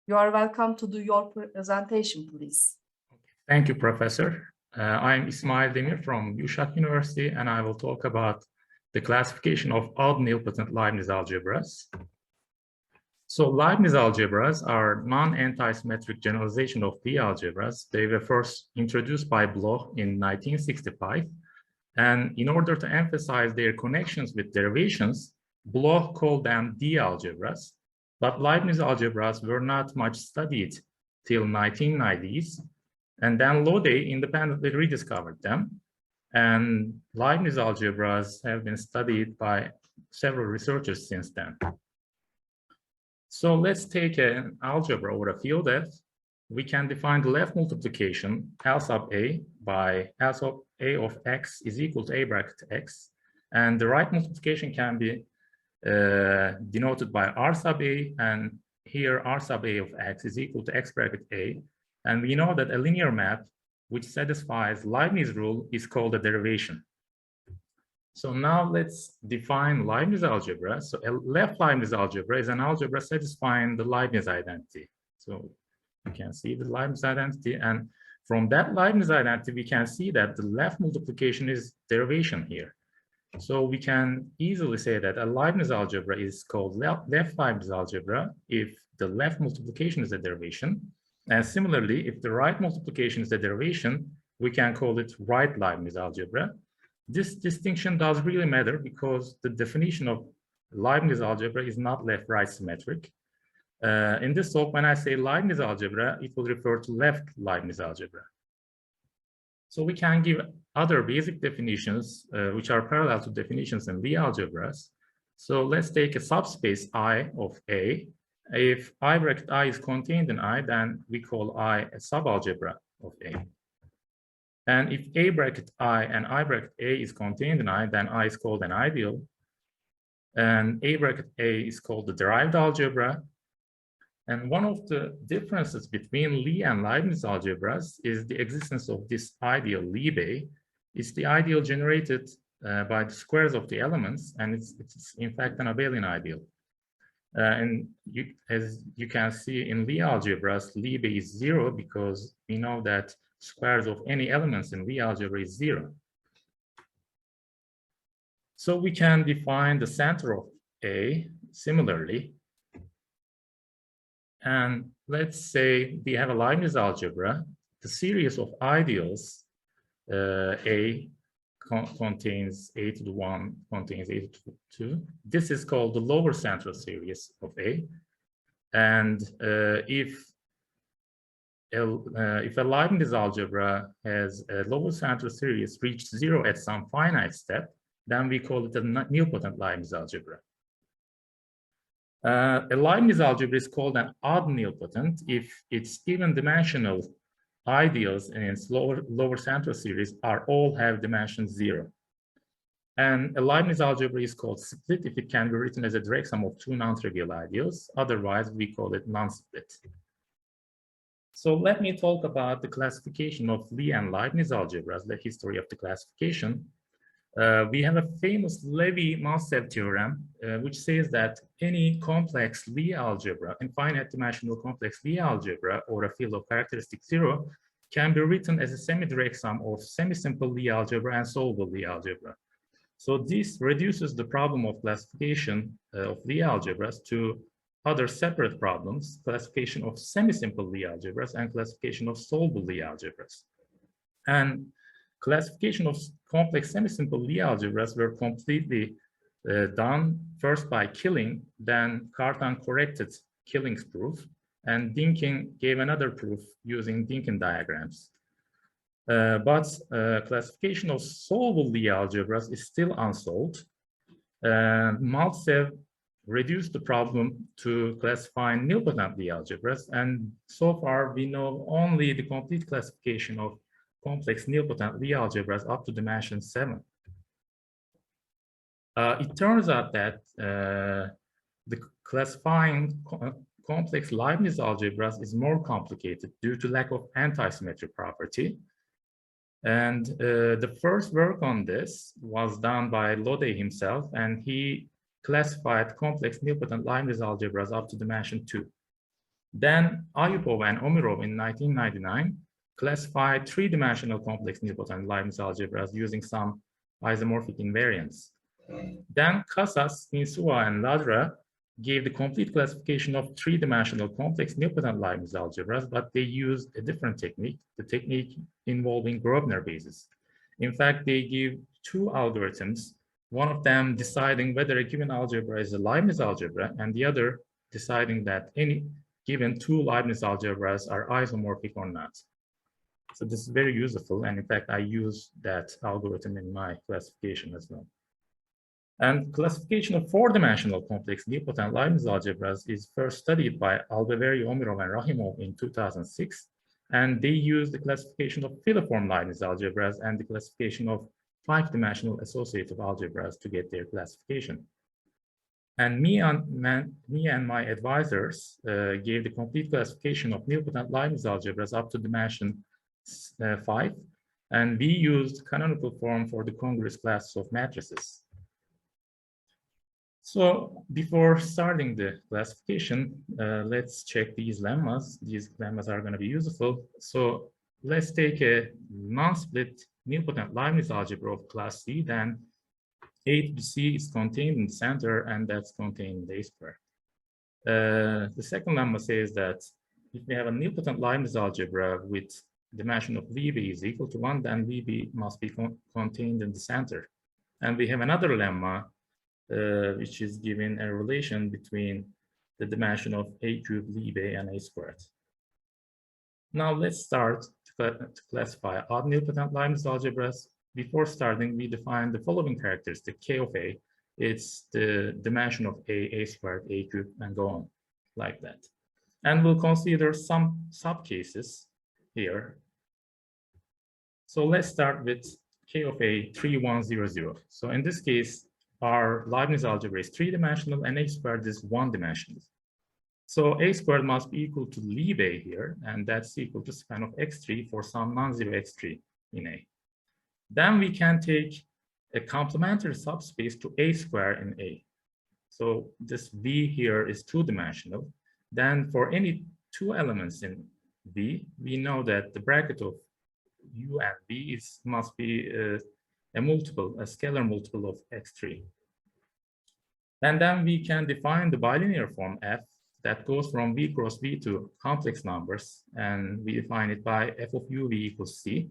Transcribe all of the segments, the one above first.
You are welcome to do your presentation, please. Thank you, Professor. I'm Ismail Demir from ULAKBİM University, and I will talk about the classification of odd-nilpotent Leibniz algebras. So Leibniz algebras are non-antisymmetric generalization of Lie algebras. They were first introduced by Bloch in 1965. And in order to emphasize their connections with derivations, Bloch called them D algebras. But Leibniz algebras were not much studied till 1990s. And then Lode independently rediscovered them. And Leibniz algebras have been studied by several researchers since then. So let's take an algebra or a field F. We can define the left multiplication L sub A by L sub A of x is equal to A bracket x. And the right multiplication can be denoted by R sub A, and here R sub A of x is equal to x bracket A. And we know that a linear map which satisfies Leibniz rule is called a derivation. So now let's define Leibniz algebra. So a left Leibniz algebra is an algebra satisfying the Leibniz identity. So you can see the Leibniz identity, and from that Leibniz identity, we can see that the left multiplication is derivation here. So we can easily say that a Leibniz algebra is called left Leibniz algebra if the left multiplication is a derivation. And similarly, if the right multiplication is a derivation, we can call it right Leibniz algebra. This distinction does really matter because the definition of Leibniz algebra is not left-right symmetric. In this talk, when I say Leibniz algebra, it will refer to left Leibniz algebra. So we can give other basic definitions, which are parallel to definitions in Lie algebras. So let's take a subspace I of A. If I bracket I is contained in I, then we call I a subalgebra of A. And if A bracket I and I bracket A is contained in I, then I is called an ideal. And A bracket A is called the derived algebra. And one of the differences between Lie and Leibniz algebras is the existence of this ideal Liebe. It's the ideal generated by the squares of the elements, and it's in fact an abelian ideal. And as you can see in Lie algebras, Liebe is 0 because we know that squares of any elements in Lie algebra is 0. So we can define the center of A similarly. And let's say we have a Leibniz algebra. The series of ideals, A contains A to the 1, contains A to the 2. This is called the lower central series of A. And if a Leibniz algebra has a lower central series reached 0 at some finite step, then we call it a nilpotent Leibniz algebra. A Leibniz algebra is called an odd-nilpotent if its even-dimensional ideals in its lower central series all have dimension 0. And a Leibniz algebra is called split if it can be written as a direct sum of two non-trivial ideals. Otherwise, we call it non-split. So let me talk about the classification of Lie and Leibniz algebras, the history of the classification. We have a famous Levy-Maltsev theorem, which says that any complex Lie algebra, infinite dimensional complex Lie algebra, or a field of characteristic 0, can be written as a semi-direct sum of semi-simple Lie algebra and solvable Lie algebra. So this reduces the problem of classification of Lie algebras to other separate problems, classification of semi-simple Lie algebras and classification of solvable Lie algebras. And classification of complex semi-simple Lie algebras were completely done first by Killing, then Cartan corrected Killing's proof, and Dinkin gave another proof using Dinkin diagrams. But classification of solvable Lie algebras is still unsolved. Maltsev reduced the problem to classifying nilpotent Lie algebras, and so far we know only the complete classification of complex nilpotent Lie algebras up to dimension 7. It turns out that the classifying complex Leibniz algebras is more complicated due to lack of antisymmetry property. And the first work on this was done by Lode himself, and he classified complex nilpotent Leibniz algebras up to dimension 2. Then Ayupov and Omirov in 1999 classified three-dimensional complex nilpotent Leibniz algebras using some isomorphic invariants. Then Casas, Insua, and Ladra gave the complete classification of three-dimensional complex nilpotent Leibniz algebras, but they used a different technique, the technique involving Grosvenor basis. In fact, they give two algorithms, one of them deciding whether a given algebra is a Leibniz algebra, and the other deciding that any given two Leibniz algebras are isomorphic or not. So this is very useful, and in fact, I use that algorithm in my classification as well. And classification of four-dimensional complex nilpotent Leibniz algebras is first studied by Albeverri, Omirov, and Rahimov in 2006. And they used the classification of filiform Leibniz algebras and the classification of five-dimensional associative algebras to get their classification. And me and my advisors gave the complete classification of nilpotent Leibniz algebras up to dimension 5. And we used canonical form for the congruous classes of matrices. So before starting the classification, let's check these lemmas. These lemmas are going to be useful. So let's take a non-split nilpotent Leibniz algebra of class C. Then A to C is contained in the center, and that's contained in A square. The second lemma says that if we have a nilpotent Leibniz algebra with dimension of Libby is equal to 1, then Libby must be contained in the center. And we have another lemma which is given a relation between the dimension of A cubed Libby and A squared. Now let's start to classify odd-nilpotent Leibniz algebras. Before starting, we define the following characteristic: K of A, it's the dimension of A squared, A cubed, and go on, like that. And we'll consider some subcases here. So let's start with K of A 3100. So in this case, our Leibniz algebra is three-dimensional and A squared is one-dimensional. So A squared must be equal to Libby here, and that's equal to span of X3 for some non-zero X3 in A. Then we can take a complementary subspace to A squared in A. So this V here is two-dimensional. Then for any two elements in V, we know that the bracket of U and V must be a scalar multiple of X3. And then we can define the bilinear form F that goes from V cross V to complex numbers, and we define it by F of U V equals C.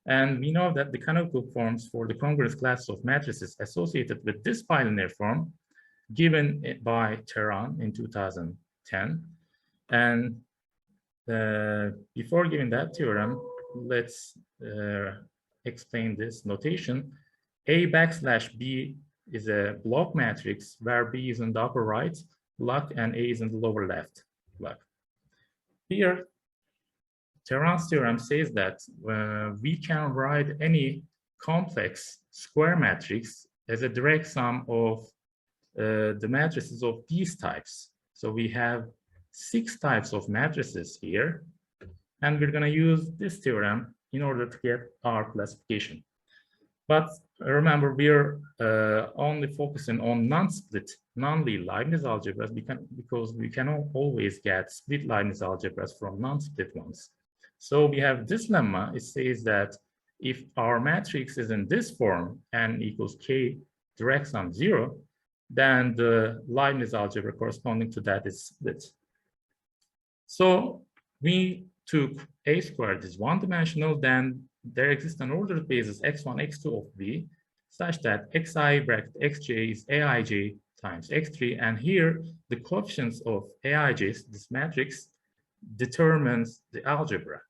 And we know that the canonical forms for the congruous classes of matrices associated with this bilinear form given by Teran in 2010. And before giving that theorem, let's explain this notation. A backslash B is a block matrix where B is in the upper right block and A is in the lower left block. Here, Teran's theorem says that we can write any complex square matrix as a direct sum of the matrices of these types. So we have 6 types of matrices here, and we're going to use this theorem in order to get our classification. But remember, we're only focusing on non-split, non-Lie Leibniz algebras because we cannot always get split Leibniz algebras from non-split ones. So we have this lemma. It says that if our matrix is in this form, n equals k direct sum 0, then the Leibniz algebra corresponding to that is split. So we took A squared is one-dimensional, then there exists an ordered basis x1, x2 of V such that xi bracket xj is aij times x3, and here the coefficients of aij's, this matrix, determines the algebra.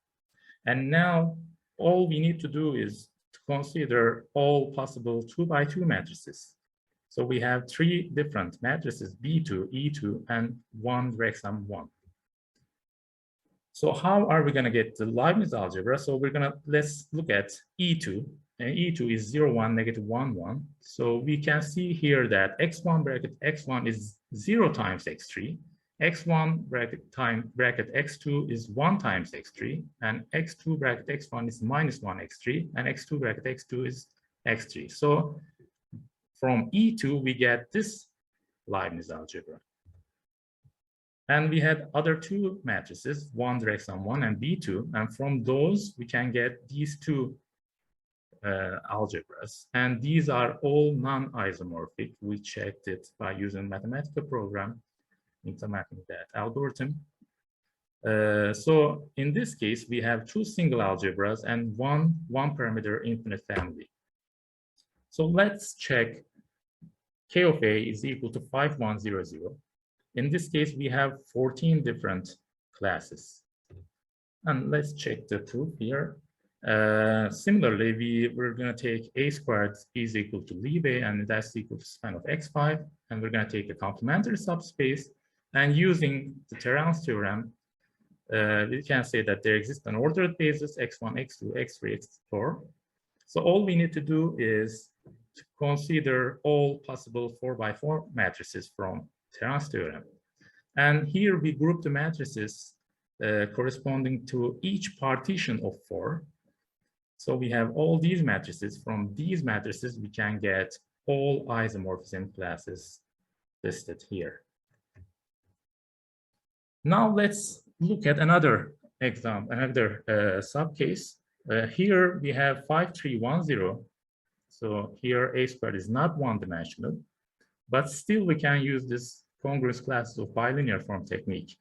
And now all we need to do is to consider all possible 2x2 matrices. So we have 3 different matrices, B2, E2, and 1 direct sum 1. So how are we going to get the Leibniz algebra? So let's look at E2, and E2 is 0, 1, negative 1, 1. So we can see here that x1 bracket x1 is 0 times x3, x1 bracket x2 is 1 times x3, and x2 bracket x1 is minus 1 x3, and x2 bracket x2 is x3. So from E2, we get this Leibniz algebra. And we had other two matrices, 1 direct sum 1 and B2. And from those, we can get these two algebras. And these are all non-isomorphic. We checked it by using mathematical program, implementing that algorithm. So in this case, we have two single algebras and one parameter infinite family. So let's check K of A is equal to 5100. In this case, we have 14 different classes. And let's check the proof here. Similarly, we're going to take A squared is equal to Lib A, and that's equal to span of X5. And we're going to take a complementary subspace. And using the Terran's theorem, we can say that there exists an ordered basis, X1, X2, X3, X4. So all we need to do is to consider all possible 4x4 matrices from Terran's theorem. And here we group the matrices corresponding to each partition of 4. So we have all these matrices. From these matrices, we can get all isomorphism classes listed here. Now let's look at another example, another subcase. Here we have 5310. So here A squared is not one-dimensional, but still we can use this congruous classes of bilinear form technique.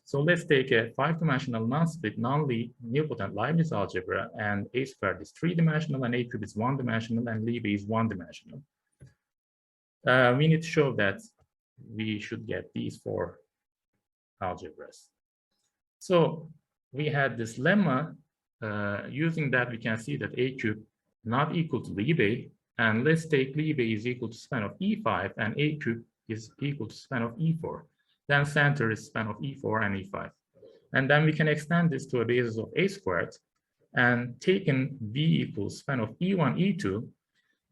So let's take a 5-dimensional non-split non-nilpotent Leibniz algebra, and A squared is 3-dimensional and A cube is 1-dimensional and Lib is 1-dimensional. We need to show that we should get these 4 algebras. So we had this lemma. Using that, we can see that A cube not equal to Lib A, and let's take Lib A is equal to span of E5 and A cube is equal to span of E4. Then center is span of E4 and E5. And then we can extend this to a basis of A squared and taken V equals span of E1, E2,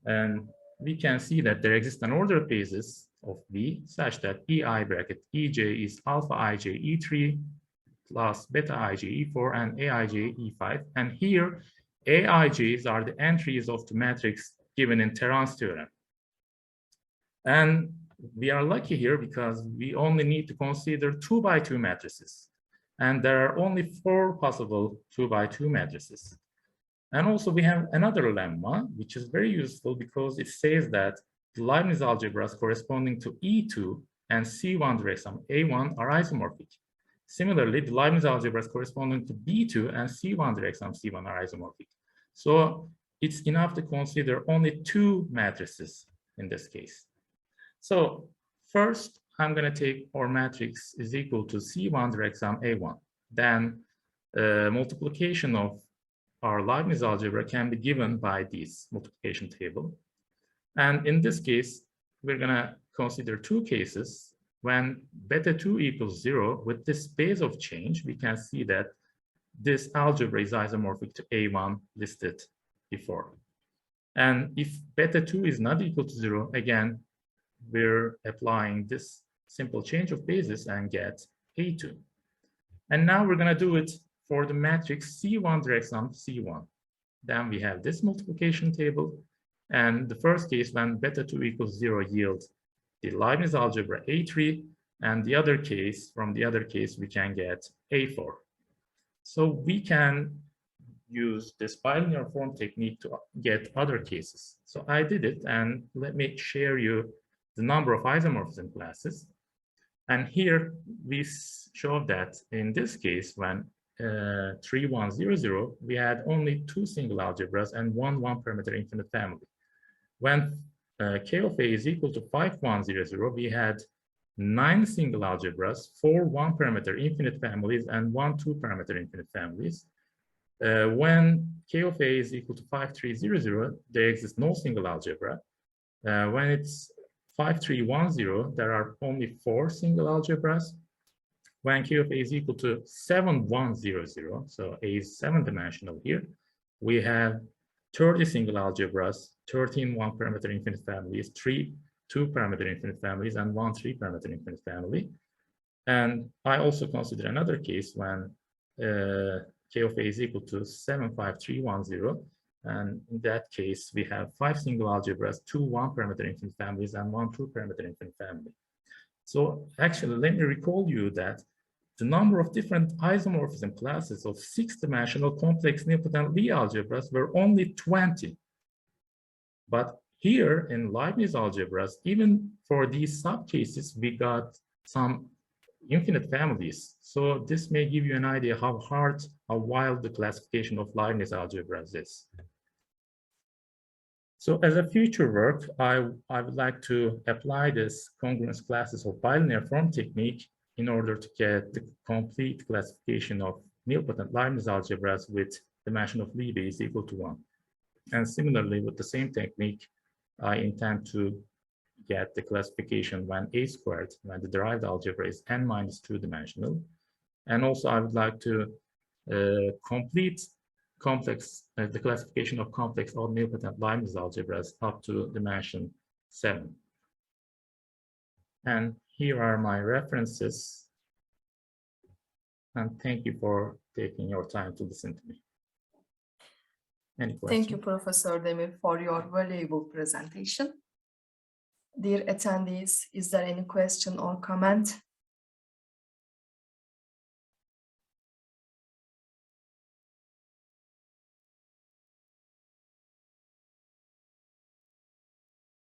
and we can see that there exists an ordered basis of V such that EI bracket EJ is alpha IJ E3 plus beta IJ E4 and AIJ E5. And here, AIJs are the entries of the matrix given in Terran's theorem. And we are lucky here because we only need to consider 2x2 matrices. And there are only 4 possible 2x2 matrices. And also we have another lemma, which is very useful because it says that the Leibniz algebras corresponding to E2 and C1 direct sum A1 are isomorphic. Similarly, the Leibniz algebras corresponding to B2 and C1 direct sum C1 are isomorphic. So it's enough to consider only 2 matrices in this case. So first, I'm going to take our matrix is equal to C1 direct sum A1. Then multiplication of our Leibniz algebra can be given by this multiplication table. And in this case, we're going to consider 2 cases. When beta 2 equals 0, with this base of change, we can see that this algebra is isomorphic to A1 listed before. And if beta 2 is not equal to 0, again, we're applying this simple change of basis and get A2. And now we're going to do it for the matrix C1 direct sum C1. Then we have this multiplication table. And the first case, when beta 2 equals 0, yields the Leibniz algebra A3. And the other case, from the other case, we can get A4. So we can use this bilinear form technique to get other cases. So I did it, and let me share you the number of isomorphism classes. And here we show that in this case, when 3100, we had only 2 single algebras and one parameter infinite family. When K of A is equal to 5100, we had 9 single algebras, 4 one-parameter infinite families, and 1 two-parameter infinite families. When K of A is equal to 5300, there exists no single algebra. When it's 5310, there are only 4 single algebras. When K of A is equal to 7100, so A is 7-dimensional here, we have 30 single algebras, 13 one-parameter infinite families, 3 two-parameter infinite families, and 1 three-parameter infinite family. And I also consider another case when K of A is equal to 75310. And in that case, we have 5 single algebras, 2 one-parameter infinite families, and 1 two-parameter infinite family. So actually, let me recall you that the number of different isomorphism classes of 6-dimensional complex nilpotent Lie algebras were only 20. But here in Leibniz algebras, even for these subcases, we got some infinite families. So this may give you an idea how hard, how wild the classification of Leibniz algebras is. So as a future work, I would like to apply this congruence classes of bilinear form technique in order to get the complete classification of nilpotent Leibniz algebras with dimension of Lie is equal to 1. And similarly, with the same technique, I intend to get the classification when A squared, when the derived algebra is n minus 2-dimensional. And also I would like to complete the classification of complex Odd-Nilpotent Leibniz algebras up to dimension 7. And here are my references. And thank you for taking your time to listen to me. Any questions? Thank you, Professor Demir, for your valuable presentation. Dear attendees, is there any question or comment